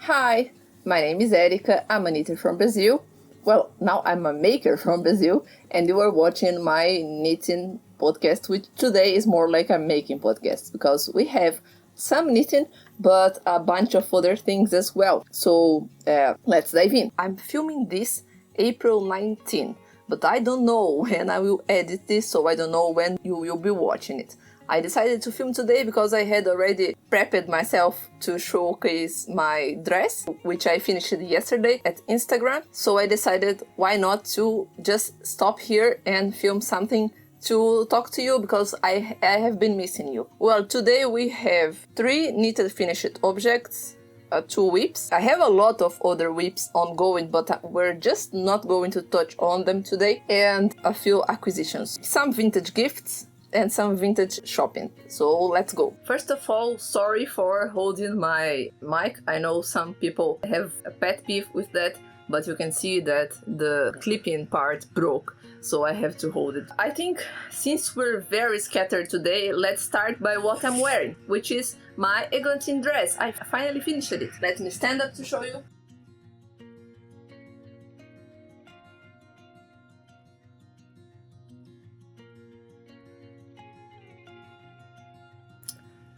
Hi, my name is Erika. I'm a knitter from Brazil. Well, now I'm a maker from Brazil, and you are watching my knitting podcast, which today is more like a making podcast because we have some knitting, but a bunch of other things as well. So let's dive in. I'm filming this April 19, but I don't know when I will edit this, so I don't know when you will be watching it. I decided to film today because I had already prepped myself to showcase my dress, which I finished yesterday at Instagram. So I decided why not to just stop here and film something to talk to you because I have been missing you. Well, today we have 3 knitted finished objects, 2 whips. I have a lot of other whips ongoing, but we're just not going to touch on them today, and a few acquisitions. Some vintage gifts and some vintage shopping. So let's go. First of all, sorry for holding my mic. I know some people have a pet peeve with that, but you can see that the clipping part broke, so I have to hold it. I think since we're very scattered today, let's start by what I'm wearing, which is my Eglantine dress. I finally finished it. Let me stand up to show you.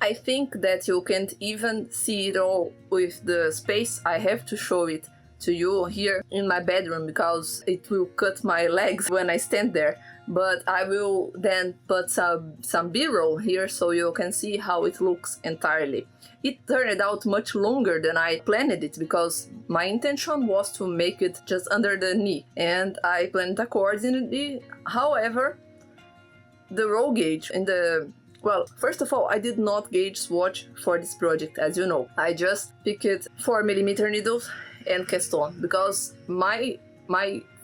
I think that you can't even see it all with the space I have to show it to you here in my bedroom because it will cut my legs when I stand there. But I will then put some b-roll here so you can see how it looks entirely. It turned out much longer than I planned it because my intention was to make it just under the knee and I planned accordingly. However, the roll gauge in the Well, first of all, I did not gauge swatch for this project, as you know. I just picked 4mm needles and cast on because my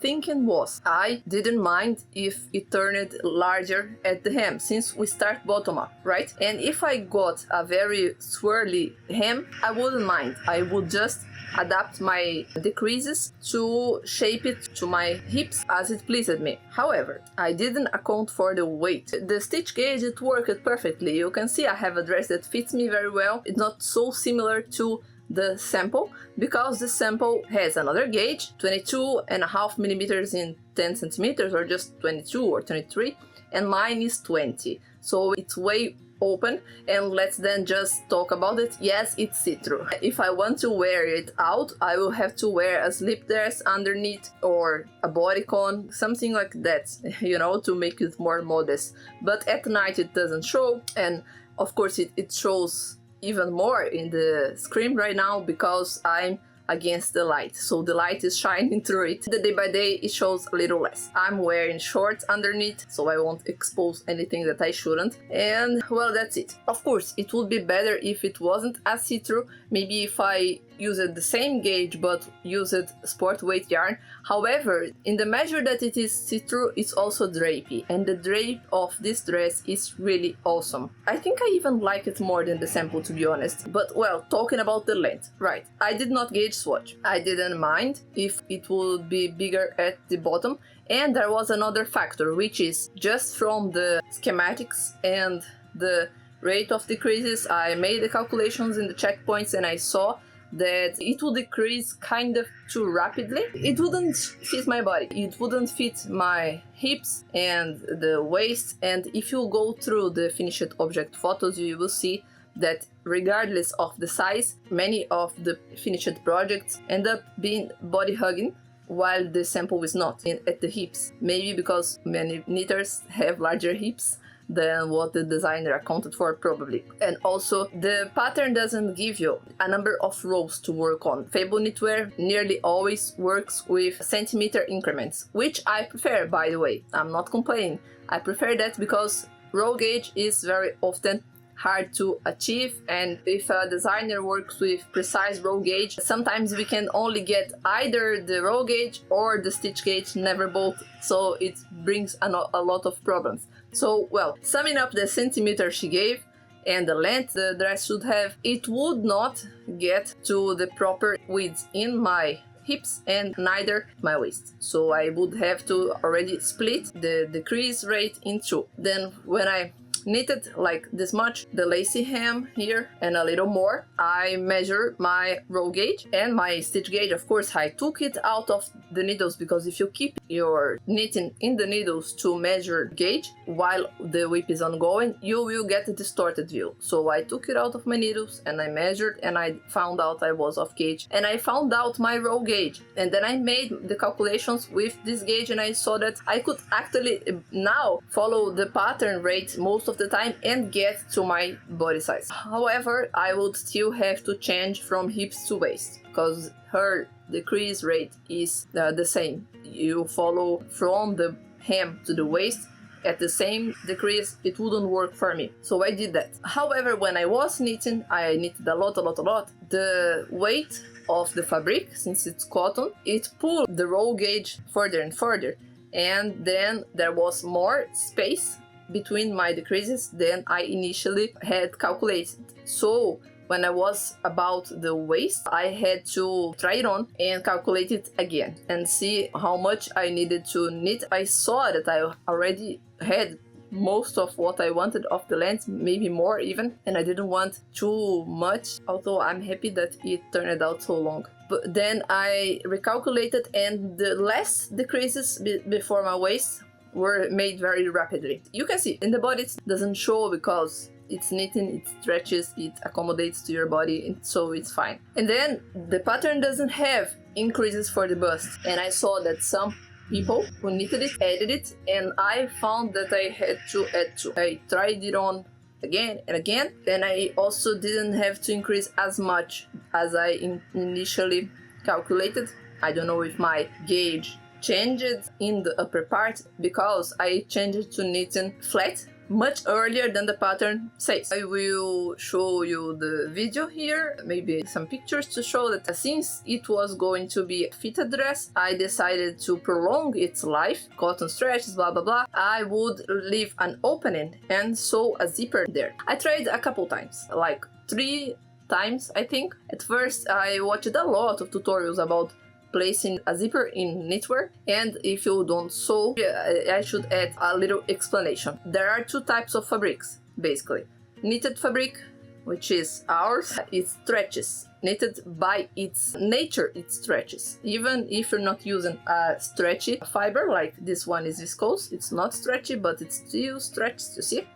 thinking was I didn't mind if it turned larger at the hem since we start bottom up, right? And if I got a very swirly hem, I wouldn't mind. I would just adapt my decreases to shape it to my hips as it pleased me. However, I didn't account for the weight. The stitch gauge, it worked perfectly. You can see I have a dress that fits me very well. It's not so similar to the sample because the sample has another gauge, 22.5mm in 10 centimeters, or just 22 or 23, and mine is 20. So it's way open, and let's then just talk about it. Yes, it's see-through. If I want to wear it out, I will have to wear a slip dress underneath or a bodycon, something like that, you know, to make it more modest. But at night it doesn't show, and of course it shows even more in the screen right now because I'm against the light, so the light is shining through it. The day by day it shows a little less. I'm wearing shorts underneath, so I won't expose anything that I shouldn't, and well, that's it. Of course, it would be better if it wasn't as see-through, maybe if I used the same gauge but used sport weight yarn. However, in the measure that it is see-through, it's also drapey, and the drape of this dress is really awesome. I think I even like it more than the sample, to be honest. But well, talking about the length, right, I did not gauge swatch. I didn't mind if it would be bigger at the bottom, and there was another factor, which is just from the schematics and the rate of decreases. I made the calculations in the checkpoints and I saw that it would decrease kind of too rapidly. It wouldn't fit my body, it wouldn't fit my hips and the waist, and if you go through the finished object photos, you will see that regardless of the size, many of the finished projects end up being body hugging while the sample is not at the hips. Maybe because many knitters have larger hips than what the designer accounted for, probably. And also, the pattern doesn't give you a number of rows to work on. Fable knitwear nearly always works with centimeter increments, which I prefer, by the way. I'm not complaining. I prefer that because row gauge is very often hard to achieve, and if a designer works with precise row gauge, sometimes we can only get either the row gauge or the stitch gauge, never both, so it brings a lot of problems. So, well, summing up the centimeter she gave and the length the dress should have, it would not get to the proper width in my hips and neither my waist. So I would have to already split the decrease rate in two. Then when I knitted like this much, the lacy hem here and a little more, I measured my roll gauge and my stitch gauge. Of course, I took it out of the needles, because if you keep your knitting in the needles to measure gauge while the whip is ongoing, you will get a distorted view. So I took it out of my needles and I measured, and I found out I was off gauge, and I found out my roll gauge, and then I made the calculations with this gauge, and I saw that I could actually now follow the pattern rate most of the time and get to my body size. However, I would still have to change from hips to waist, because her decrease rate is the same. You follow from the hem to the waist at the same decrease. It wouldn't work for me, so I did that. However, when I was knitting, I knitted a lot. The weight of the fabric, since it's cotton, it pulled the roll gauge further and further, and then there was more space between my decreases than I initially had calculated. So when I was about the waist, I had to try it on and calculate it again and see how much I needed to knit. I saw that I already had most of what I wanted of the length, maybe more even, and I didn't want too much, although I'm happy that it turned out so long. But then I recalculated, and the last decreases before my waist were made very rapidly. You can see in the body it doesn't show because it's knitting, it stretches, it accommodates to your body, so it's fine. And then the pattern doesn't have increases for the bust, and I saw that some people who knitted it added it, and I found that I had to add to. I tried it on again and again, and I also didn't have to increase as much as I initially calculated. I don't know if my gauge changed in the upper part, because I changed to knitting flat much earlier than the pattern says. I will show you the video here, maybe some pictures to show that since it was going to be a fitted dress, I decided to prolong its life, cotton stretches, blah blah blah. I would leave an opening and sew a zipper there. I tried a couple times, like 3 times I think. At first I watched a lot of tutorials about placing a zipper in knitwear, and if you don't sew, I should add a little explanation. There are 2 types of fabrics, basically. Knitted fabric, which is ours, it stretches. Knitted by its nature, it stretches. Even if you're not using a stretchy fiber, like this one is viscose, it's not stretchy, but it still stretches, you see?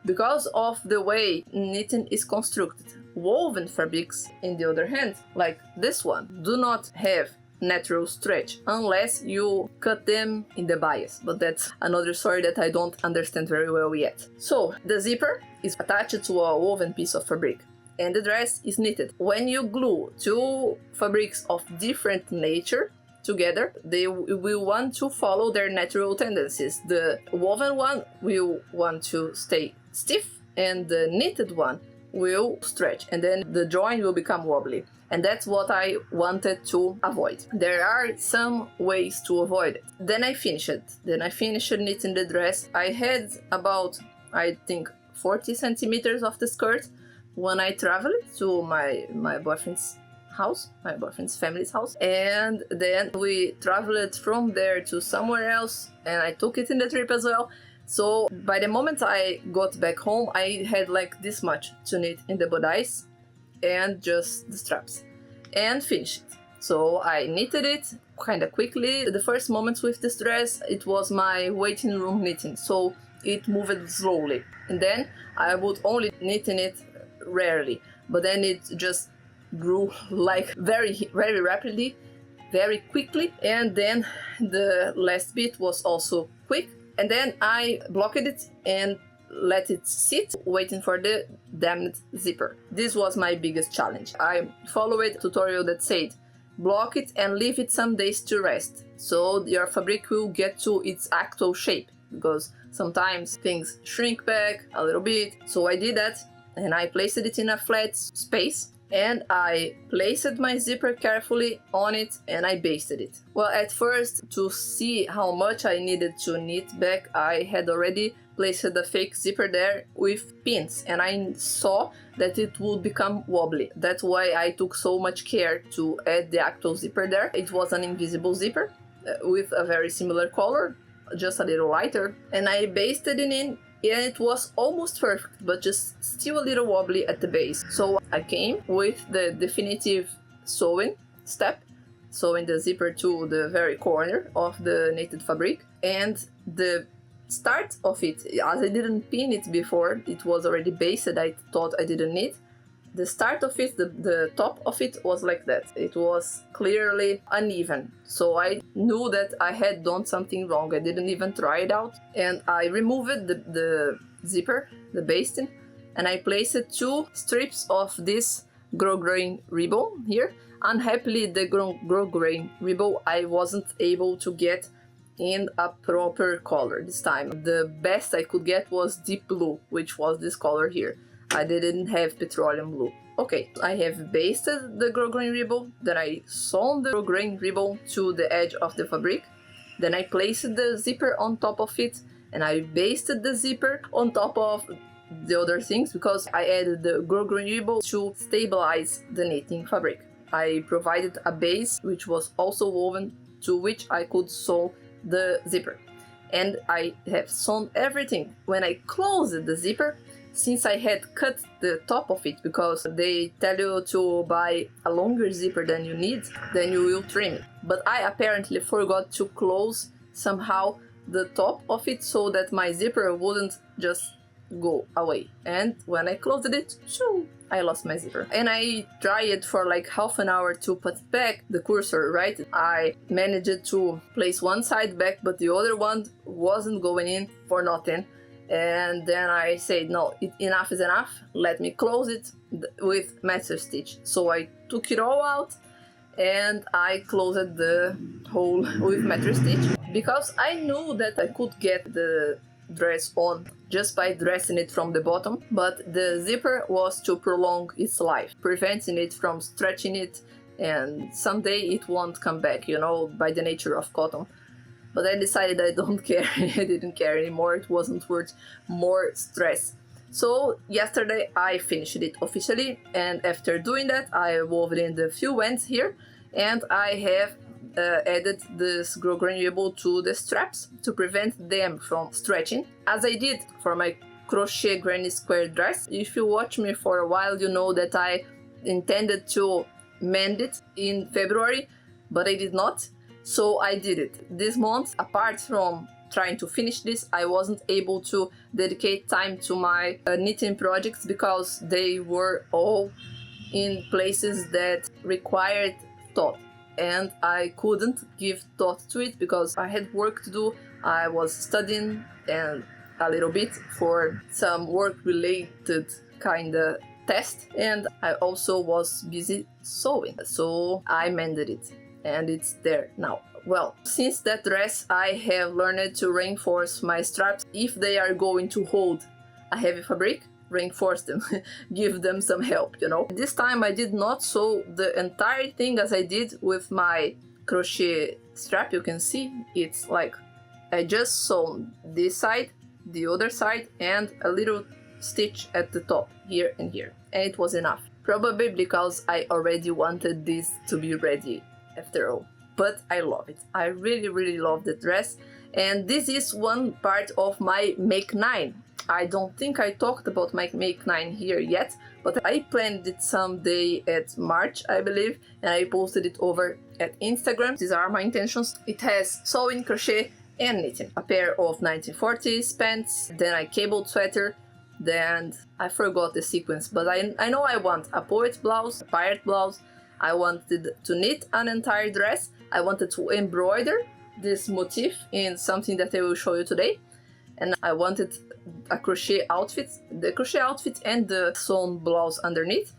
Because of the way knitting is constructed. Woven fabrics, on the other hand, like this one, do not have natural stretch unless you cut them in the bias, but that's another story that I don't understand very well yet. So the zipper is attached to a woven piece of fabric, and the dress is knitted. When you glue 2 fabrics of different nature together, they will want to follow their natural tendencies. The woven one will want to stay stiff, and the knitted one will stretch, and then the joint will become wobbly. And that's what I wanted to avoid. There are some ways to avoid it. Then I finished knitting the dress. I had about, I think, 40 centimeters of the skirt when I traveled to my boyfriend's house, my boyfriend's family's house. And then we traveled from there to somewhere else, and I took it in the trip as well. So by the moment I got back home, I had like this much to knit in the bodice and just the straps, and finish it. So I knitted it kind of quickly. The first moments with this dress, it was my waiting room knitting, so it moved slowly, and then I would only knit in it rarely, but then it just grew like very rapidly, very quickly, and then the last bit was also quick, and then I blocked it and let it sit, waiting for the damned zipper. This was my biggest challenge. I followed a tutorial that said block it and leave it some days to rest, so your fabric will get to its actual shape, because sometimes things shrink back a little bit. So I did that, and I placed it in a flat space, and I placed my zipper carefully on it, and I basted it. Well, at first, to see how much I needed to knit back, I had already placed the fake zipper there with pins, and I saw that it would become wobbly. That's why I took so much care to add the actual zipper there. It was an invisible zipper with a very similar color, just a little lighter, and I basted it and it was almost perfect, but just still a little wobbly at the base. So I came with the definitive sewing step, sewing the zipper to the very corner of the knitted fabric, and the start of it, as I didn't pin it before, it was already basted, I thought I didn't need. The start of it, the top of it was like that. It was clearly uneven. So I knew that I had done something wrong. I didn't even try it out. And I removed the zipper, the basting, and I placed 2 strips of this grosgrain ribbon here. Unhappily, the grosgrain ribbon I wasn't able to get in a proper color this time. The best I could get was deep blue, which was this color here. I didn't have petroleum blue. Okay, I have basted the grosgrain ribbon, then I sewn the grosgrain ribbon to the edge of the fabric, then I placed the zipper on top of it, and I basted the zipper on top of the other things because I added the grosgrain ribbon to stabilize the knitting fabric. I provided a base which was also woven to which I could sew the zipper. And I have sewn everything. When I closed the zipper, since I had cut the top of it, because they tell you to buy a longer zipper than you need, then you will trim it. But I apparently forgot to close somehow the top of it so that my zipper wouldn't just go away. And when I closed it, shoo, I lost my zipper. And I tried for like half an hour to put back the cursor, right? I managed to place one side back, but the other one wasn't going in for nothing. And then I said, no, enough is enough, let me close it with master stitch. So I took it all out and I closed the hole with master stitch, because I knew that I could get the dress on just by dressing it from the bottom, but the zipper was to prolong its life, preventing it from stretching it, and someday it won't come back, you know, by the nature of cotton. But I decided I don't care. I didn't care anymore. It wasn't worth more stress. So yesterday I finished it officially, and after doing that I wove in the few ends here, and I have added this grosgrain ribbon to the straps to prevent them from stretching, as I did for my crochet granny square dress. If you watch me for a while, you know that I intended to mend it in February, but I did not. So I did it this month. Apart from trying to finish this, I wasn't able to dedicate time to my knitting projects because they were all in places that required thought, and I couldn't give thought to it because I had work to do. I was studying and a little bit for some work related kinda test, and I also was busy sewing. So I mended it, and it's there now. Well, since that dress I have learned to reinforce my straps. If they are going to hold a heavy fabric, reinforce them, give them some help, you know. This time I did not sew the entire thing as I did with my crochet strap. You can see it's like I just sewn this side, the other side, and a little stitch at the top here and here, and it was enough. Probably because I already wanted this to be ready after all. But I love it. I really love the dress, and this is one part of my Make 9. I don't think I talked about my Make 9 here yet, but I planned it someday at March, I believe, and I posted it over at Instagram. These are my intentions. It has sewing, crochet, and knitting. A pair of 1940s pants, then a cabled sweater, then I forgot the sequence, but I know I want a poet blouse, a pirate blouse. I wanted to knit an entire dress. I wanted to embroider this motif in something that I will show you today. And I wanted a crochet outfit, the crochet outfit and the sewn blouse underneath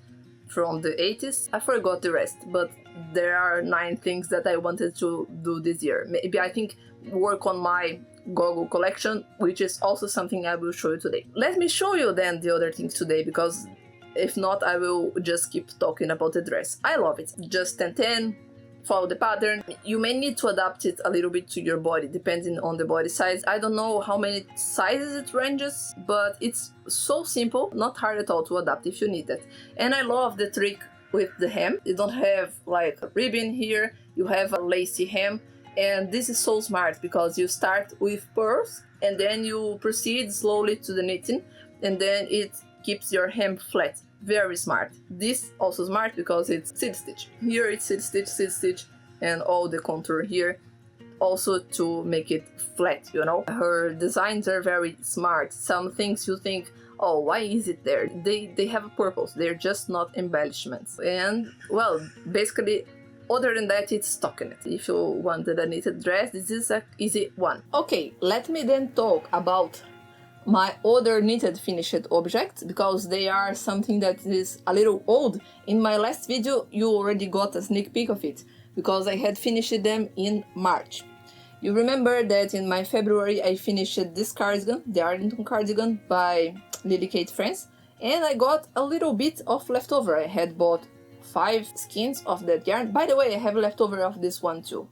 from the 80s. I forgot the rest, but there are 9 things that I wanted to do this year. Maybe I think work on my goggle collection, which is also something I will show you today. Let me show you then the other things today, because if not, I will just keep talking about the dress. I love it. Just 10-10, follow the pattern. You may need to adapt it a little bit to your body, depending on the body size. I don't know how many sizes it ranges, but it's so simple, not hard at all to adapt if you need that. And I love the trick with the hem. You don't have like a ribbon here, you have a lacy hem, And this is so smart because you start with pearls and then you proceed slowly to the knitting, and then it keeps your hem flat. Very smart. This also smart because it's seed stitch. Here it's seed stitch, and all the contour here also to make it flat, you know. Her designs are very smart. Some things you think, oh, why is it there? They have a purpose. They're just not embellishments. And well, basically, other than that, it's stockinette. If you wanted a knitted dress, this is an easy one. Okay, let me then talk about my other knitted finished objects, because they are something that is a little old. In my last video, you already got a sneak peek of it, because I had finished them in March. You remember that in my February I finished this cardigan, the Arlington cardigan by Lily Kate France, and I got a little bit of leftover. I had bought 5 skeins of that yarn. By the way, I have leftover of this one too.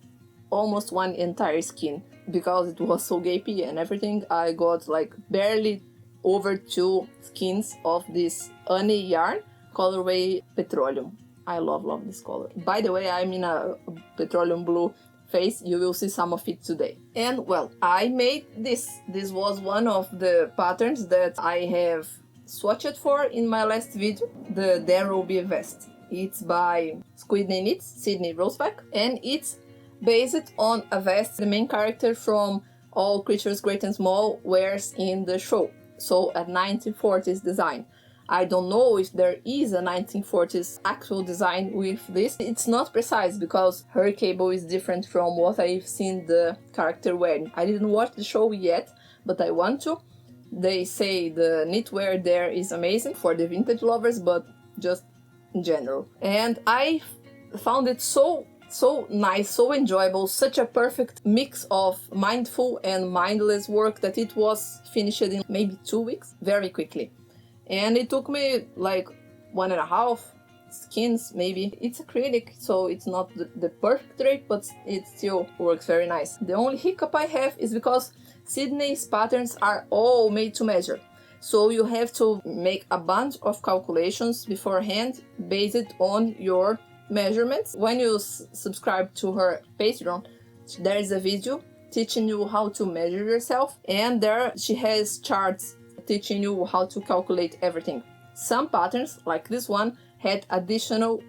Almost one entire skein. Because it was so gapey and everything, I got like barely over 2 skeins of this honey yarn, colorway Petroleum. I love this color. By the way, I'm in a petroleum blue phase. You will see some of it today. And well, I made this. This was one of the patterns that I have swatched for in my last video, the Darrowby Vest. It's by Squidney Knits, Sydney Roseback, and it's based on a vest the main character from All Creatures Great and Small wears in the show. So a 1940s design. I don't know if there is a 1940s actual design with this. It's not precise because her cable is different from what I've seen the character wearing. I didn't watch the show yet, but I want to. They say the knitwear there is amazing for the vintage lovers, but just in general. And I found it so nice, so enjoyable, such a perfect mix of mindful and mindless work that it was finished in maybe 2 weeks, very quickly. And it took me like 1.5 skeins maybe. It's acrylic, so it's not the perfect drape, but it still works very nice. The only hiccup I have is because Sydney's patterns are all made to measure. So you have to make a bunch of calculations beforehand based on your measurements. When you subscribe to her Patreon, there is a video teaching you how to measure yourself, and there she has charts teaching you how to calculate everything. Some patterns, like this one, had additional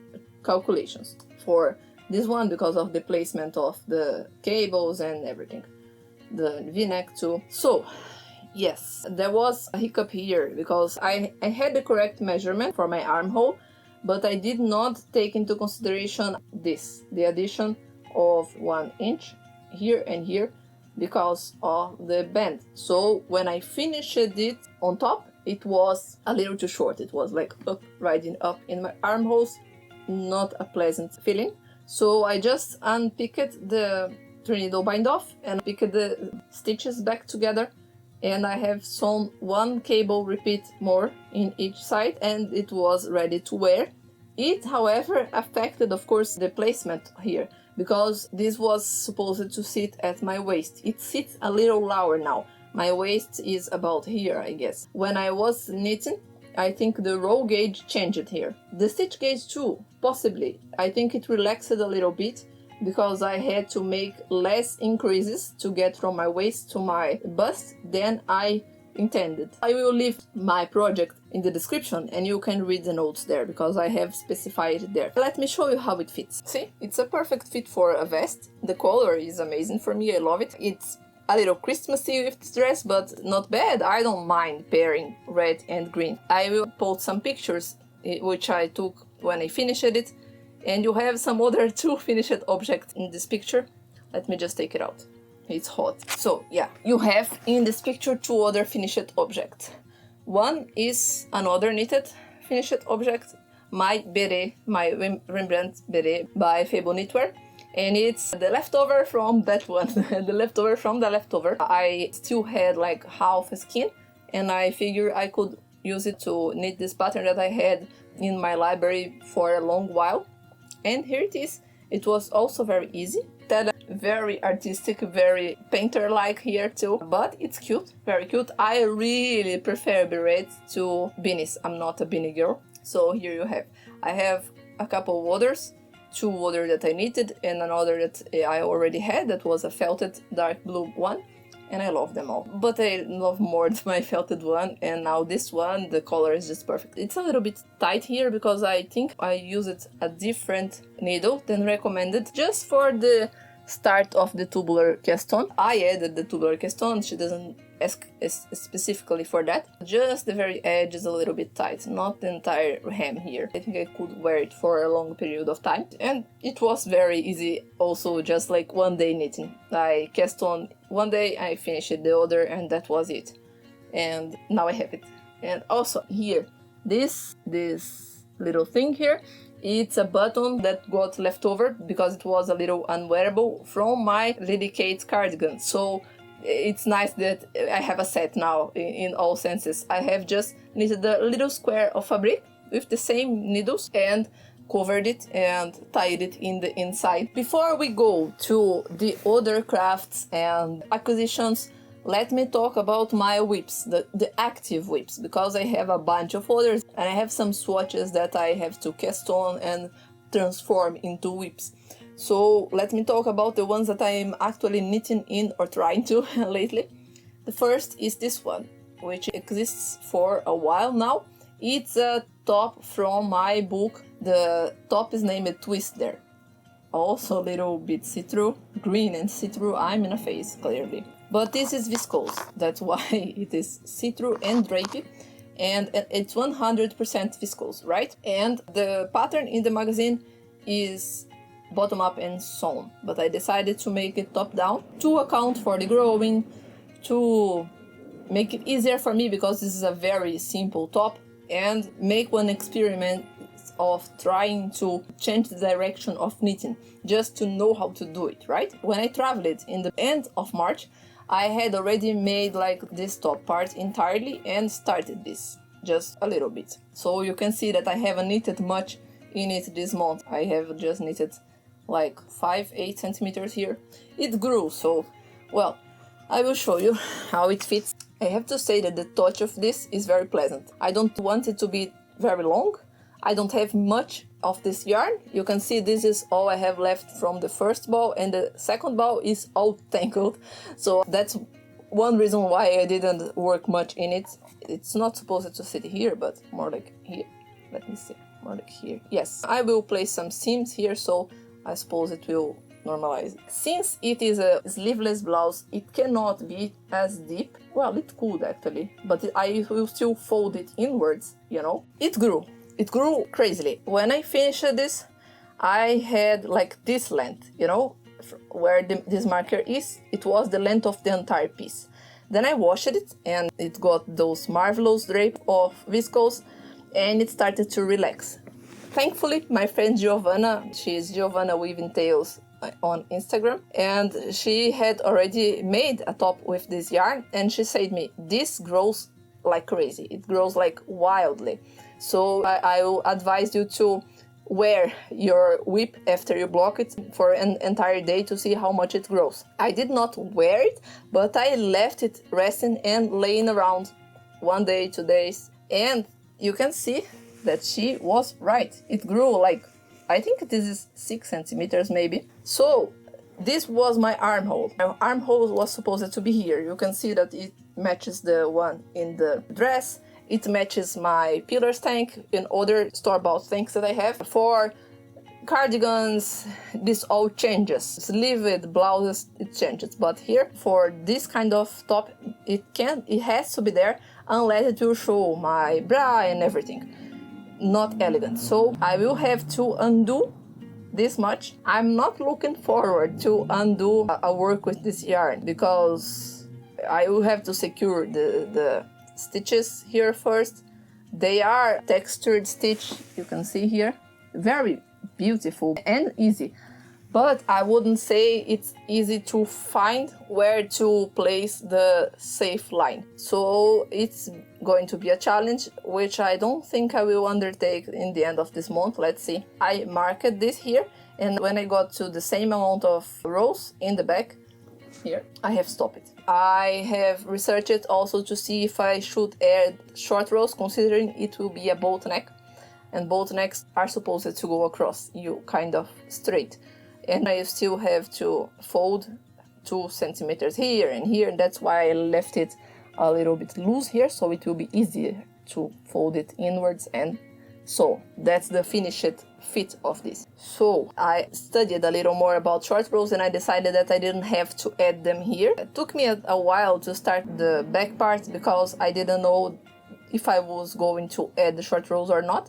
calculations. For this one, because of the placement of the cables and everything. The V-neck too. So, yes, there was a hiccup here because I had the correct measurement for my armhole, but I did not take into consideration this, the addition of 1 inch here and here because of the bend. So when I finished it on top, it was a little too short. It was like up, riding up in my armholes, not a pleasant feeling. So I just unpicked the 3-needle bind off and picked the stitches back together, and I have sewn 1 cable repeat more in each side, and it was ready to wear. It, however, affected, of course, the placement here, because this was supposed to sit at my waist. It sits a little lower now. My waist is about here, I guess. When I was knitting, I think the roll gauge changed here. The stitch gauge too, possibly. I think it relaxed a little bit, because I had to make less increases to get from my waist to my bust than I intended. I will leave my project in the description and you can read the notes there because I have specified it there. Let me show you how it fits. See, it's a perfect fit for a vest. The color is amazing for me, I love it. It's a little Christmassy with this dress, but not bad. I don't mind pairing red and green. I will post some pictures which I took when I finished it, and you have some other 2 finished objects in this picture. Let me just take it out. It's hot. So yeah, you have in this picture 2 other finished objects. One is another knitted finished object, my beret, my Rembrandt Beret by Fable Knitwear, and it's the leftover from that one, the leftover from the leftover. I still had like half a skein, and I figured I could use it to knit this pattern that I had in my library for a long while. And here it is. It was also very easy. That very artistic, very painter-like here too, but it's cute, very cute. I really prefer berets to beanies. I'm not a beanie girl, so here you have. I have a couple of others two other that I knitted and another that I already had, that was a felted dark blue one, and I love them all. But I love more my felted one, and now this one, the color is just perfect. It's a little bit tight here because I think I used a different needle than recommended just for the start of the tubular cast on. I added the tubular cast on, she doesn't ask specifically for that. Just the very edge is a little bit tight, not the entire hem here. I think I could wear it for a long period of time, and it was very easy also, just like one day knitting. I cast on one day, I finished it the other, and that was it. And now I have it. And also here, this little thing here, it's a button that got left over because it was a little unwearable from my Lady Kate cardigan. So it's nice that I have a set now in all senses. I have just knitted a little square of fabric with the same needles and covered it and tied it in the inside. Before we go to the other crafts and acquisitions, let me talk about my whips, the active whips, because I have a bunch of others and I have some swatches that I have to cast on and transform into whips. So let me talk about the ones that I am actually knitting in or trying to lately. The first is this one, which exists for a while now. It's a top from my book. The top is named Twister. Also a little bit see-through, green and see-through. I'm in a phase, clearly. But this is viscose, that's why it is see-through and drapey, and it's 100% viscose, right? And the pattern in the magazine is bottom up and sewn, but I decided to make it top down to account for the growing, to make it easier for me because this is a very simple top, and make one experiment of trying to change the direction of knitting, just to know how to do it, right? When I traveled in the end of March, I had already made like this top part entirely and started this just a little bit. So you can see that I haven't knitted much in it this month. I have just knitted like 5-8 centimeters here. It grew, so well, I will show you how it fits. I have to say that the touch of this is very pleasant. I don't want it to be very long. I don't have much of this yarn. You can see this is all I have left from the first ball, and the second ball is all tangled. So that's one reason why I didn't work much in it. It's not supposed to sit here, but more like here. Let me see, more like here. Yes, I will place some seams here, so I suppose it will normalize. Since it is a sleeveless blouse, it cannot be as deep. Well, it could actually, but I will still fold it inwards, you know. It grew crazily. When I finished this, I had like this length, you know, where this marker is. It was the length of the entire piece. Then I washed it and it got those marvelous drape of viscose and it started to relax. Thankfully, my friend Giovanna, she is Giovanna Weaving Tales on Instagram, and she had already made a top with this yarn, and she said me, this grows like crazy. It grows like wildly. So I will advise you to wear your whip after you block it for an entire day to see how much it grows. I did not wear it, but I left it resting and laying around 1 day, 2 days, and you can see that she was right. It grew like, I think this is 6 centimeters maybe. So this was my armhole. My armhole was supposed to be here. You can see that it matches the one in the dress. It matches my pillar tank and other store-bought things that I have. For cardigans, this all changes. Sleeved blouses, it changes. But here, for this kind of top, it has to be there unless it will show my bra and everything. Not elegant. So I will have to undo this much. I'm not looking forward to undo a work with this yarn because I will have to secure the stitches here first. They are textured stitch, you can see here, very beautiful and easy, but I wouldn't say it's easy to find where to place the safe line. So it's going to be a challenge, which I don't think I will undertake in the end of this month. Let's see. I marked this here, and when I got to the same amount of rows in the back here, I have stopped it. I have researched it also to see if I should add short rows, considering it will be a boat neck. and both necks are supposed to go across you kind of straight. And I still have to fold 2 centimeters here and here, and that's why I left it a little bit loose here, so it will be easier to fold it inwards. And so that's the finished fit of this. So I studied a little more about short rows, and I decided that I didn't have to add them here. It took me a while to start the back part because I didn't know if I was going to add the short rows or not.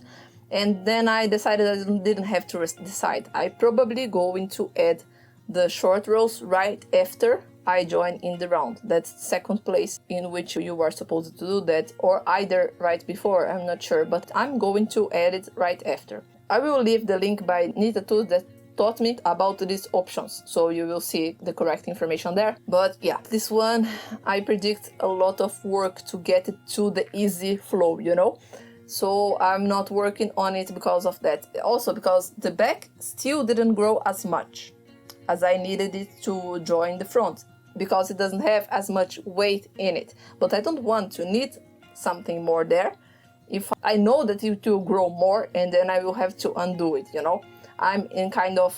And then I decided I didn't have to decide. I probably going to add the short rows right after I join in the round. That's the second place in which you are supposed to do that, or either right before, I'm not sure, but I'm going to add it right after. I will leave the link by Nita Tools that taught me about these options, so you will see the correct information there. But yeah, this one I predict a lot of work to get it to the easy flow, you know? So I'm not working on it because of that. Also because the back still didn't grow as much as I needed it to join the front, because it doesn't have as much weight in it. But I don't want to knit something more there if I know that it will grow more, and then I will have to undo it, you know? I'm in kind of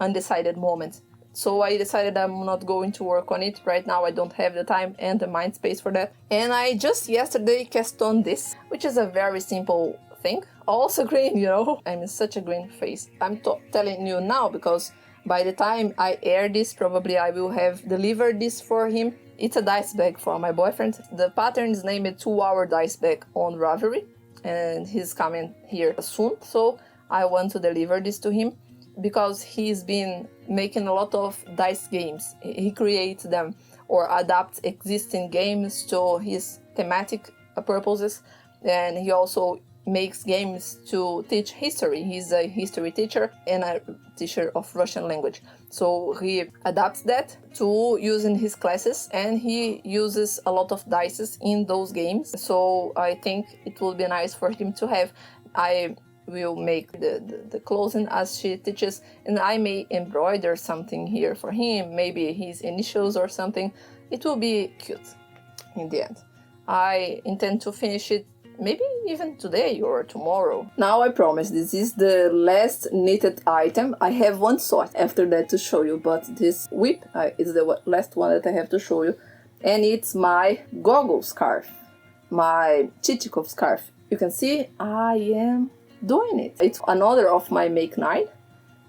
undecided moment. So I decided I'm not going to work on it. Right now I don't have the time and the mind space for that. And I just yesterday cast on this, which is a very simple thing. Also green, you know? I'm in such a green phase. I'm telling you now because by the time I air this, probably I will have delivered this for him. It's a dice bag for my boyfriend. The pattern is named 2-hour dice bag on Ravelry, and he's coming here soon. So I want to deliver this to him because he's been making a lot of dice games. He creates them or adapts existing games to his thematic purposes, and he also makes games to teach history. He's a history teacher and a teacher of Russian language. So he adapts that to use in his classes, and he uses a lot of dices in those games. So I think it will be nice for him to have. I will make the clothing as she teaches, and I may embroider something here for him, maybe his initials or something. It will be cute in the end. I intend to finish it maybe even today or tomorrow. Now I promise this is the last knitted item. I have one sort after that to show you, but this whip is the last one that I have to show you. And it's my goggle scarf, my Chichikov scarf. You can see I am doing it. It's another of my make 9,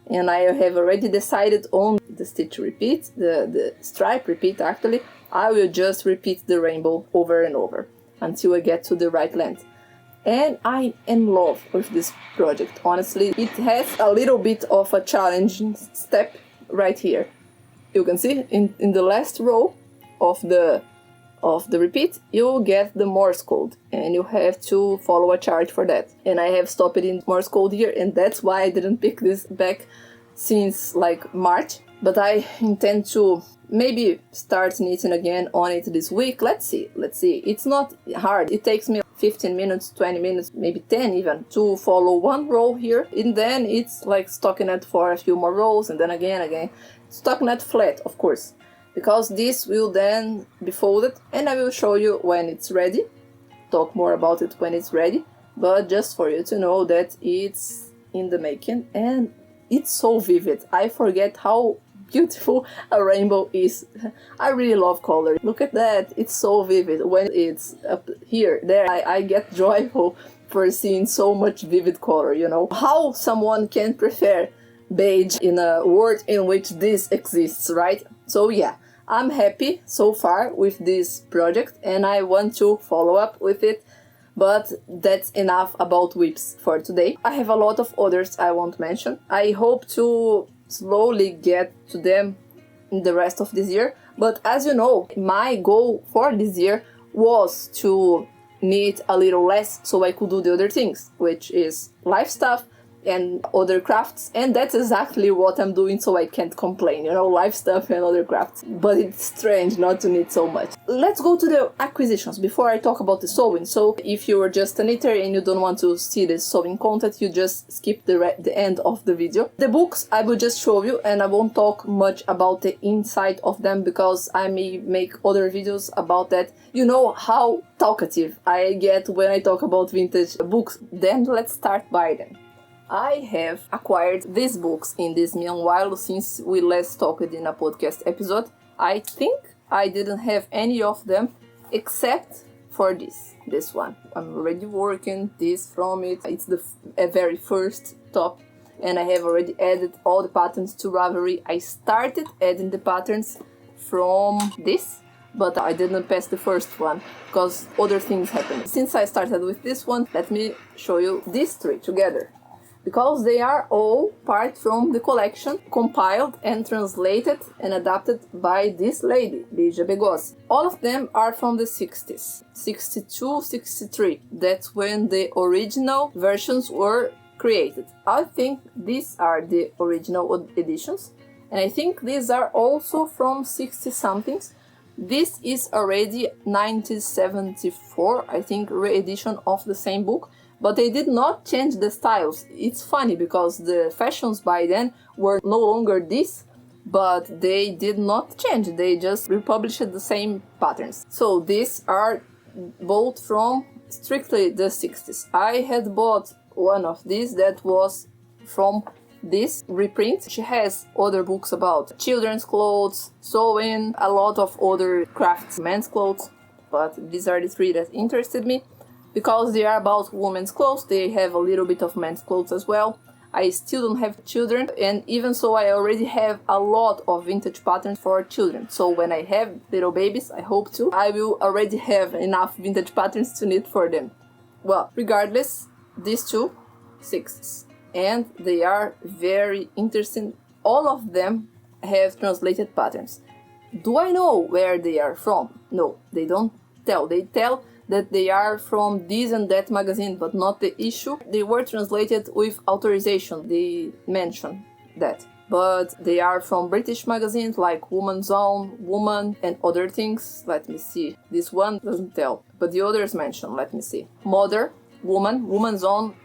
and I have already decided on the stitch repeat, the stripe repeat actually. I will just repeat the rainbow over and over until I get to the right length. And I am in love with this project, honestly. It has a little bit of a challenging step right here. You can see in the last row of the repeat, you get the Morse code, and you have to follow a chart for that. And I have stopped it in Morse code here, and that's why I didn't pick this back since like March. But I intend to maybe start knitting again on it this week. Let's see. It's not hard. It takes me 15 minutes, 20 minutes, maybe 10 even, to follow one row here. And then it's like stockinette for a few more rows, and then again. Stockinette flat, of course, because this will then be folded, and I will show you when it's ready. Talk more about it when it's ready, but just for you to know that it's in the making, and it's so vivid. I forget how beautiful a rainbow is. I really love color. Look at that, it's so vivid. When it's up here, there, I get joyful for seeing so much vivid color, you know. How someone can prefer beige in a world in which this exists, right? So yeah, I'm happy so far with this project, and I want to follow up with it. But that's enough about whips for today. I have a lot of others I won't mention. I hope to slowly get to them in the rest of this year. But as you know, my goal for this year was to knit a little less so I could do the other things, which is life stuff and other crafts, and that's exactly what I'm doing, so I can't complain, life stuff and other crafts. But it's strange not to knit so much. Let's go to the acquisitions before I talk about the sewing. So if you are just a knitter and you don't want to see the sewing content, you just skip the end of the video. The books I will just show you, and I won't talk much about the inside of them because I may make other videos about that. You know how talkative I get when I talk about vintage books. Then let's start by them. I have acquired these books in this meanwhile since we last talked in a podcast episode. I think I didn't have any of them except for this one. I'm already working this from it. It's the very first top, and I have already added all the patterns to Ravelry. I started adding the patterns from this, but I didn't pass the first one because other things happened. Since I started with this one, let me show you these three together, because they are all part from the collection, compiled and translated and adapted by this lady, Ligia Begossi. All of them are from the 60s, 62, 63. That's when the original versions were created. I think these are the original editions, and I think these are also from 60-somethings. This is already 1974, I think, re-edition of the same book. But they did not change the styles. It's funny because the fashions by then were no longer this, but they did not change. They just republished the same patterns. So these are both from strictly the 60s. I had bought one of these that was from this reprint. She has other books about children's clothes, sewing, a lot of other crafts, men's clothes, but these are the three that interested me. Because they are about women's clothes, they have a little bit of men's clothes as well. I still don't have children, and even so I already have a lot of vintage patterns for children. So when I have little babies, I hope to, I will already have enough vintage patterns to knit for them. Well, regardless, these two, 60s. And they are very interesting. All of them have translated patterns. Do I know where they are from? No, they don't tell. They tell that they are from this and that magazine, but not the issue. They were translated with authorization, they mention that. But they are from British magazines like Woman's Own, Woman, and other things. Let me see. This one doesn't tell, but the others mention. Let me see. Mother, Woman, Woman's Own,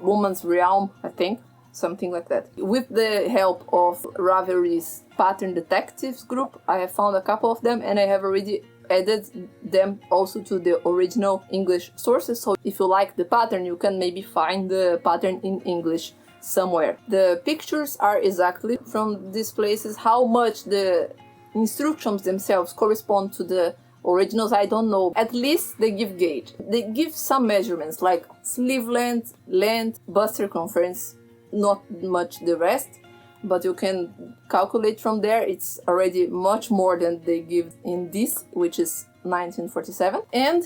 Woman's Realm, I think. Something like that. With the help of Ravelry's Pattern Detectives group, I have found a couple of them, and I have already added them also to the original English sources. So if you like the pattern, you can maybe find the pattern in English somewhere. The pictures are exactly from these places. How much the instructions themselves correspond to the originals, I don't know. At least they give gauge. They give some measurements like sleeve length, bust circumference, not much the rest. But you can calculate from there. It's already much more than they give in this, which is 1947. And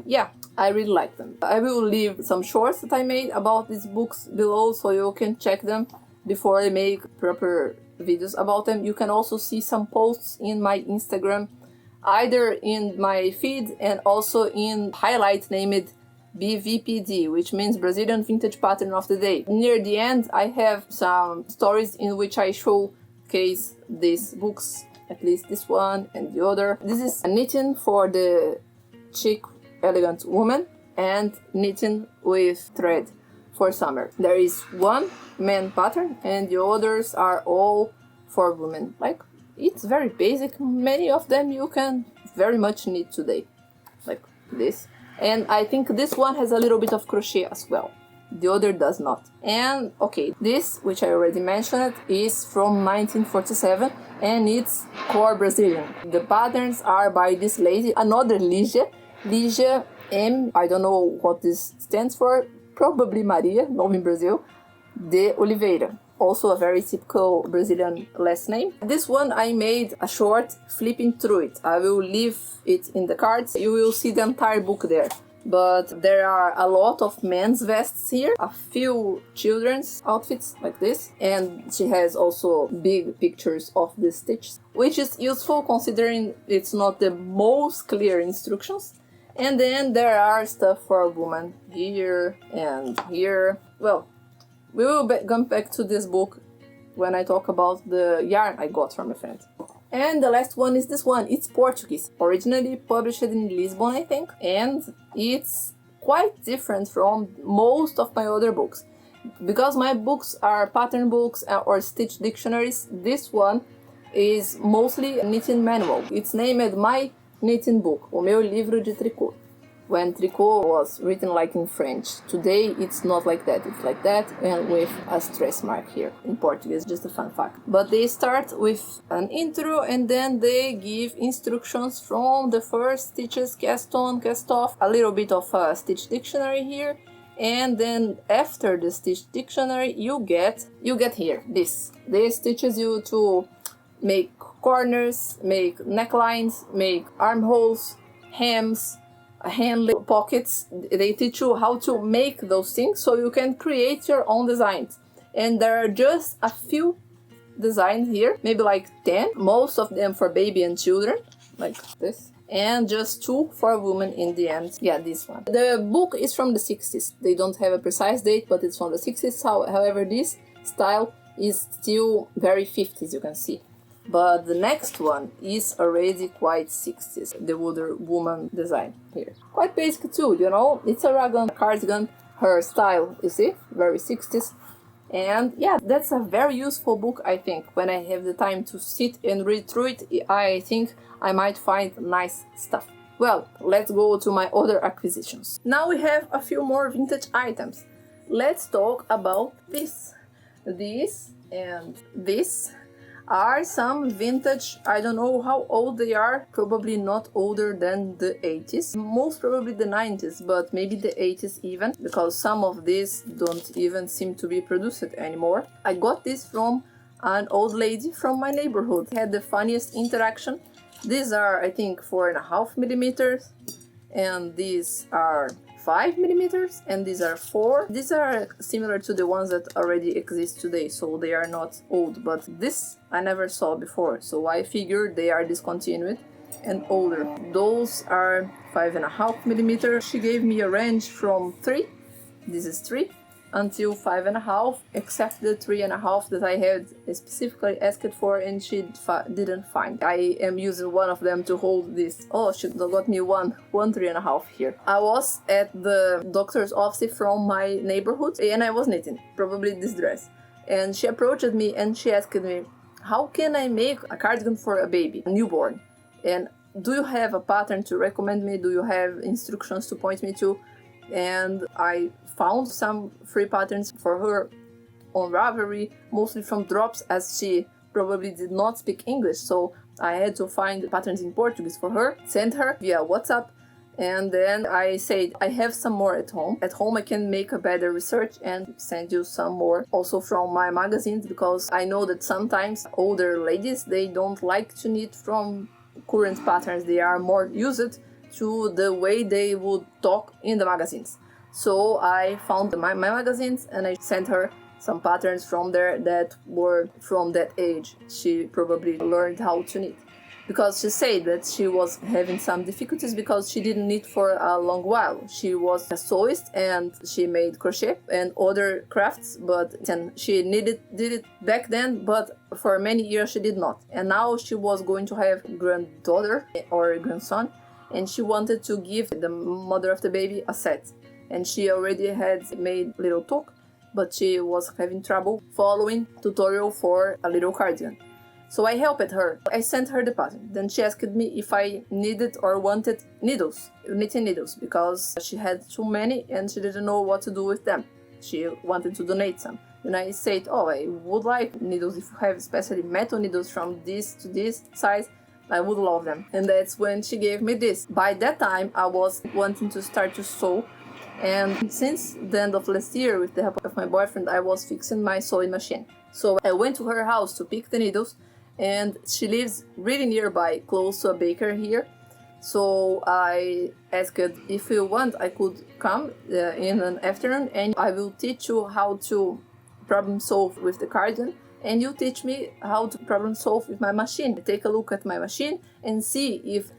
yeah, I really like them. I will leave some shorts that I made about these books below, so you can check them before I make proper videos about them. You can also see some posts in my Instagram, either in my feed and also in highlight named BVPD, which means Brazilian Vintage Pattern of the Day. Near the end, I have some stories in which I showcase these books, at least this one and the other. This is a knitting for the chic, elegant woman and knitting with thread for summer. There is one man pattern and the others are all for women. Like, it's very basic. Many of them you can very much knit today, like this. And I think this one has a little bit of crochet as well. The other does not. And okay, this, which I already mentioned, is from 1947 and it's core Brazilian. The patterns are by this lady, another Ligia M, I don't know what this stands for, probably Maria, known in Brazil, de Oliveira. Also a very typical Brazilian last name. This one I made a short flipping through it. I will leave it in the cards. You will see the entire book there. But there are a lot of men's vests here, a few children's outfits like this, and she has also big pictures of the stitches, which is useful considering it's not the most clear instructions. And then there are stuff for a woman here and here. Well, We will come back to this book when I talk about the yarn I got from a friend. And the last one is this one. It's Portuguese, originally published in Lisbon, I think, and it's quite different from most of my other books. Because my books are pattern books or stitch dictionaries, this one is mostly a knitting manual. It's named My Knitting Book, o meu livro de tricô. When tricot was written like in French. Today it's not like that, it's like that and with a stress mark here in Portuguese, just a fun fact. But they start with an intro and then they give instructions from the first stitches, cast on, cast off, a little bit of a stitch dictionary here, and then after the stitch dictionary you get here this. This teaches you to make corners, make necklines, make armholes, hems, hand pockets. They teach you how to make those things so you can create your own designs. And there are just a few designs here, maybe like 10, most of them for baby and children, like this, and just 2 for women in the end. Yeah, this one. The book is from the 60s. They don't have a precise date, but it's from the 60s. However, this style is still very 50s, you can see. But the next one is already quite 60s, the Wonder Woman design here. Quite basic too, you know, it's a raglan, cardigan, her style, you see, very 60s. And yeah, that's a very useful book, I think. When I have the time to sit and read through it, I think I might find nice stuff. Well, let's go to my other acquisitions. Now we have a few more vintage items. Let's talk about this. This and this are some vintage, I don't know how old they are, probably not older than the 80s, most probably the 90s, but maybe the 80s even, because some of these don't even seem to be produced anymore. I got this from an old lady from my neighborhood. Had the funniest interaction. These are, I think, 4.5 millimeters, and these are 5 millimeters, and these are 4. These are similar to the ones that already exist today, so they are not old, but this I never saw before, so I figured they are discontinued and older. Those are 5.5 millimeters. She gave me a range from 3, this is 3, until 5.5, except the 3.5 that I had specifically asked for and she didn't find. I am using one of them to hold this. Oh, she got me one 3.5 here. I was at the doctor's office from my neighborhood and I was knitting, probably this dress. And she approached me and she asked me, how can I make a cardigan for a baby, a newborn? And do you have a pattern to recommend me? Do you have instructions to point me to? And I found some free patterns for her on Ravelry, mostly from drops, as she probably did not speak English, so I had to find patterns in Portuguese for her, send her via WhatsApp, and then I said I have some more at home. At home I can make a better research and send you some more, also from my magazines, because I know that sometimes older ladies, they don't like to knit from current patterns, they are more used to the way they would talk in the magazines. So I found my magazines and I sent her some patterns from there that were from that age. She probably learned how to knit. Because she said that she was having some difficulties because she didn't knit for a long while. She was a sewist and she made crochet and other crafts, but she did it back then, but for many years she did not. And now she was going to have a granddaughter or a grandson, and she wanted to give the mother of the baby a set. And she already had made little toque, but she was having trouble following tutorial for a little cardigan. So I helped her. I sent her the pattern. Then she asked me if I needed or wanted needles, knitting needles, because she had too many and she didn't know what to do with them. She wanted to donate some. And I said, oh, I would like needles. If you have especially metal needles from this to this size, I would love them. And that's when she gave me this. By that time, I was wanting to start to sew. And since the end of last year, with the help of my boyfriend, I was fixing my sewing machine. So I went to her house to pick the needles. And she lives really nearby, close to a baker here. So I asked if you want, I could come in an afternoon and I will teach you how to problem solve with the cardigan. And you teach me how to problem solve with my machine. Take a look at my machine and see if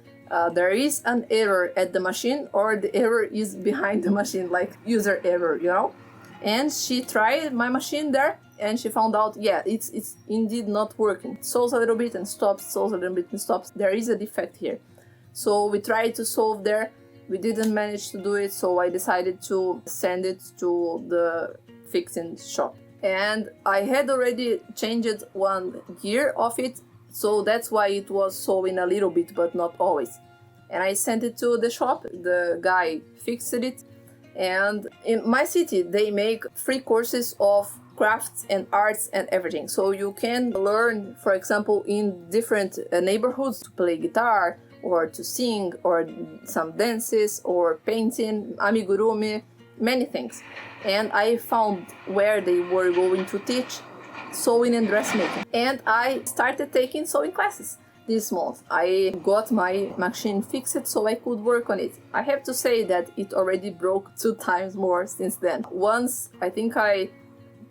there is an error at the machine or the error is behind the machine, like user error, you know? And she tried my machine there, and she found out, yeah, it's indeed not working. It sews a little bit and stops, sews a little bit and stops. There is a defect here. So we tried to solve there. We didn't manage to do it, so I decided to send it to the fixing shop. And I had already changed one gear of it, so that's why it was sewing a little bit, but not always. And I sent it to the shop, the guy fixed it, and in my city they make free courses of crafts and arts and everything. So you can learn, for example, in different neighborhoods to play guitar, or to sing, or some dances, or painting, amigurumi, many things. And I found where they were going to teach sewing and dressmaking. And I started taking sewing classes this month. I got my machine fixed so I could work on it. I have to say that it already broke 2 times more since then. Once, I think I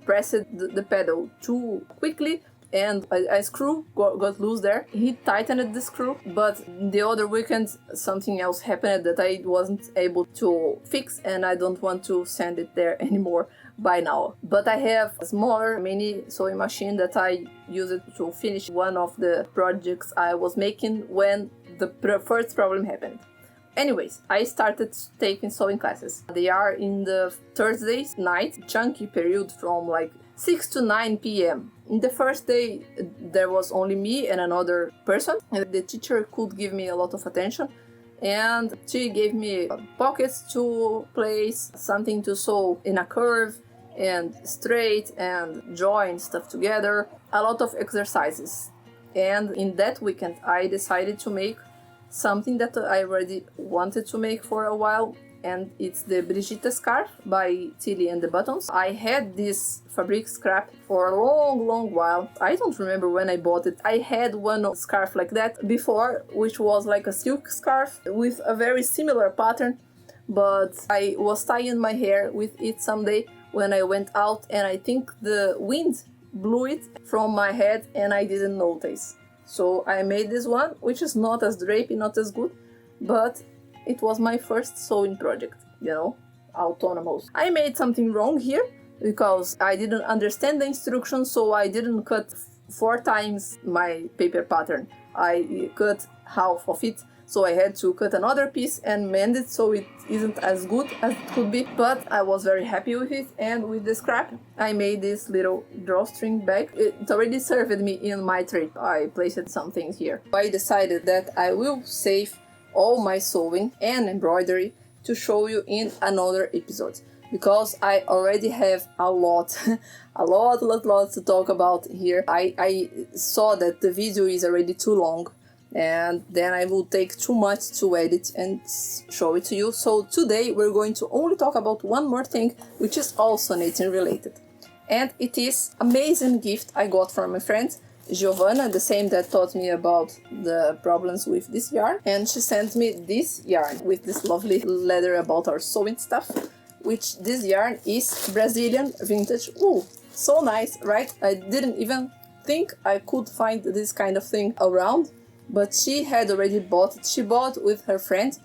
pressed the pedal too quickly, and a screw got loose there. He tightened the screw, but the other weekend something else happened that I wasn't able to fix, and I don't want to send it there anymore by now. But I have a smaller mini sewing machine that I use it to finish one of the projects I was making when the first problem happened. Anyways, I started taking sewing classes. They are in the Thursdays night, chunky period from like 6 to 9 p.m. In the first day, there was only me and another person, and the teacher could give me a lot of attention, and she gave me pockets to place, something to sew in a curve and straight and join stuff together, a lot of exercises. And in that weekend, I decided to make something that I already wanted to make for a while, and it's the Brigitte scarf by Tilly and the Buttons. I had this fabric scrap for a long while. I don't remember when I bought it. I had one scarf like that before, which was like a silk scarf with a very similar pattern, but I was tying my hair with it someday when I went out, and I think the wind blew it from my head and I didn't notice. So I made this one, which is not as drapey, not as good, but it was my first sewing project, autonomous. I made something wrong here because I didn't understand the instructions, so I didn't cut 4 times my paper pattern. I cut half of it, so I had to cut another piece and mend it so it isn't as good as it could be, but I was very happy with it. And with the scrap, I made this little drawstring bag. It already served me in my trip. I placed some things here. I decided that I will save all my sewing and embroidery to show you in another episode, because I already have a lot to talk about here. I saw that the video is already too long, and then I will take too much to edit and show it to you. So today we're going to only talk about one more thing, which is also knitting related, and it is amazing gift I got from my friend Giovanna, the same that taught me about the problems with this yarn, and she sent me this yarn with this lovely letter about our sewing stuff, which this yarn is Brazilian vintage wool. So nice, right? I didn't even think I could find this kind of thing around, but she had already bought it. She bought with her friend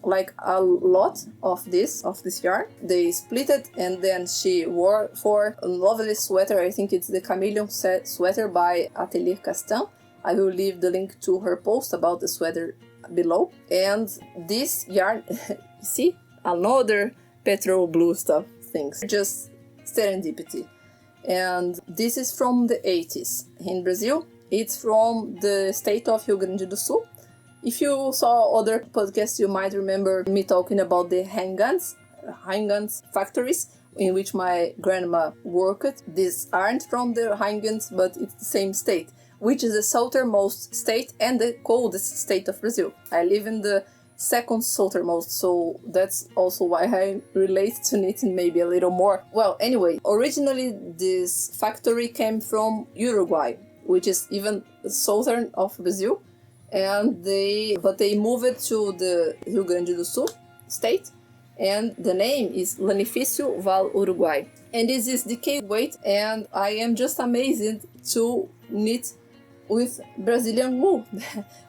like a lot of this yarn. They split it, and then she wore for a lovely sweater. I think it's the Chameleon sweater by Atelier Castan. I will leave the link to her post about the sweater below. And this yarn, see, another petrol blue stuff things, just serendipity. And this is from the 80s in Brazil. It's from the state of Rio Grande do Sul. If you saw other podcasts, you might remember me talking about the handguns factories in which my grandma worked. These aren't from the handguns, but it's the same state, which is the southernmost state and the coldest state of Brazil. I live in the second southernmost, so that's also why I relate to knitting maybe a little more. Well, anyway, originally this factory came from Uruguay, which is even southern of Brazil. And they moved to the Rio Grande do Sul state, and the name is Lanifício Val Uruguay. And this is DK weight, and I am just amazed to knit with Brazilian wool,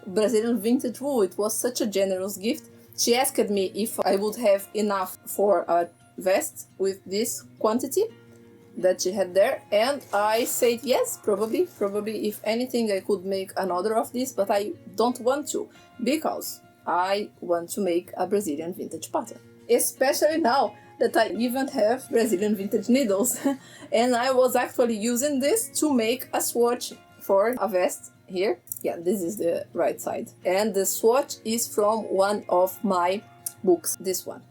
Brazilian vintage wool. It was such a generous gift. She asked me if I would have enough for a vest with this quantity that she had there, and I said yes, probably if anything I could make another of this, but I don't want to, because I want to make a Brazilian vintage pattern, especially now that I even have Brazilian vintage needles. And I was actually using this to make a swatch for a vest here. Yeah, this is the right side, and the swatch is from one of my books, this one.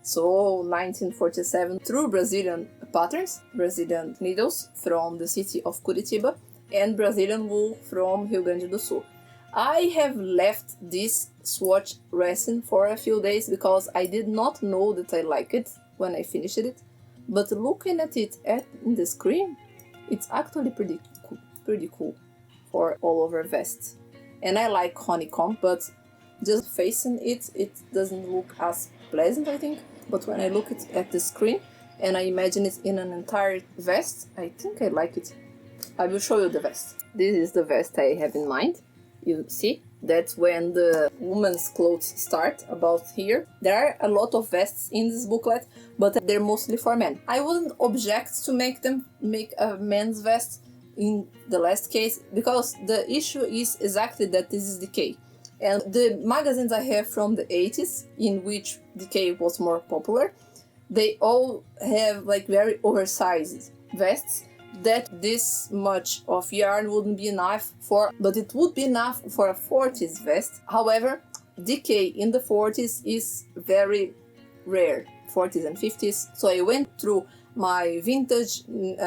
So 1947 True Brazilian Patterns, Brazilian Needles from the city of Curitiba, and Brazilian Wool from Rio Grande do Sul. I have left this swatch resting for a few days because I did not know that I like it when I finished it, but looking at it in the screen, it's actually pretty cool for all over vests. And I like honeycomb, but just facing it, it doesn't look as pleasant, I think. But when I look at the screen and I imagine it in an entire vest, I think I like it. I will show you the vest. This is the vest I have in mind. You see, that's when the woman's clothes start, about here. There are a lot of vests in this booklet, but they're mostly for men. I wouldn't object to make a men's vest in the last case, because the issue is exactly that this is decay. And the magazines I have from the 80s, in which decay was more popular, they all have like very oversized vests that this much of yarn wouldn't be enough for, but it would be enough for a 40s vest. However, decay in the 40s is very rare, 40s and 50s. So I went through my vintage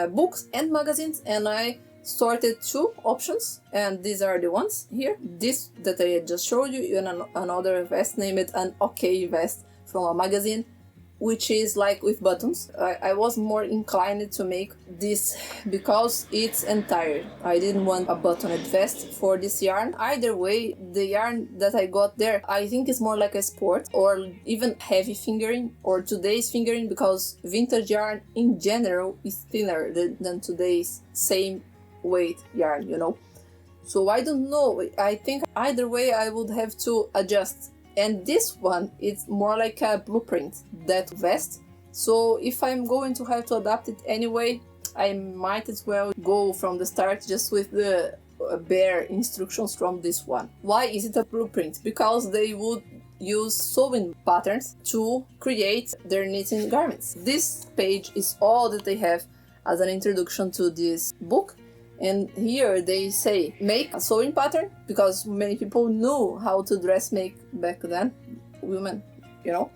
books and magazines, and I sorted two options, and these are the ones here. This that I just showed you, and another vest named an OK vest from a magazine, which is like with buttons. I was more inclined to make this because it's entire. I didn't want a buttoned vest for this yarn. Either way, the yarn that I got there, I think is more like a sport or even heavy fingering or today's fingering, because vintage yarn in general is thinner than today's same weight yarn, you know. So I don't know. I think either way I would have to adjust. And this one, it's more like a blueprint, that vest. So if I'm going to have to adapt it anyway, I might as well go from the start just with the bare instructions from this one. Why is it a blueprint? Because they would use sewing patterns to create their knitting garments. This page is all that they have as an introduction to this book. And here they say, make a sewing pattern, because many people knew how to dressmake back then, women, you know,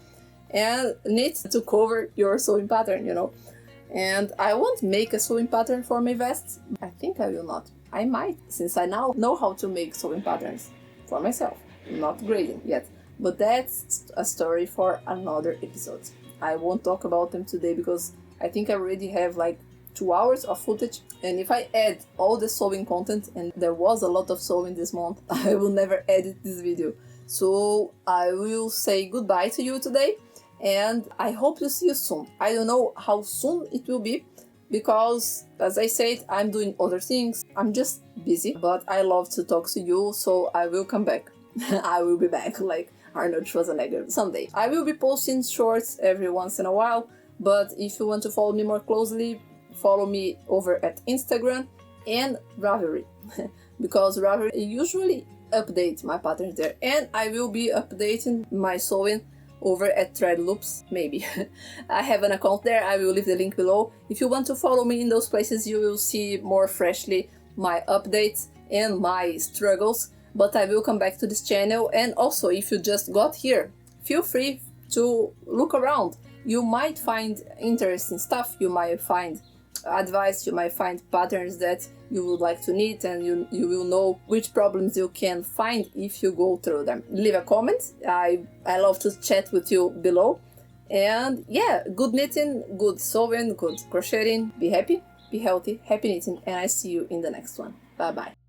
and knit to cover your sewing pattern, you know. And I won't make a sewing pattern for my vests. I think I will not. I might, since I now know how to make sewing patterns for myself. Not grading yet, but that's a story for another episode. I won't talk about them today because I think I already have like 2 hours of footage, and if I add all the sewing content, and there was a lot of sewing this month, I will never edit this video. So I will say goodbye to you today, and I hope to see you soon. I don't know how soon it will be, because as I said, I'm doing other things. I'm just busy, but I love to talk to you, so I will come back. I will be back like Arnold Schwarzenegger someday. I will be posting shorts every once in a while, but if you want to follow me more closely, follow me over at Instagram and Ravelry, because Ravelry usually updates my patterns there, and I will be updating my sewing over at Thread Loops, maybe. I have an account there, I will leave the link below. If you want to follow me in those places, you will see more freshly my updates and my struggles, but I will come back to this channel. And also, if you just got here, feel free to look around. You might find interesting stuff, you might find advice, you might find patterns that you would like to knit, and you will know which problems you can find if you go through them. Leave a comment. I love to chat with you below. And yeah, good knitting, good sewing, good crocheting. Be happy, be healthy, happy knitting, and I see you in the next one. Bye bye.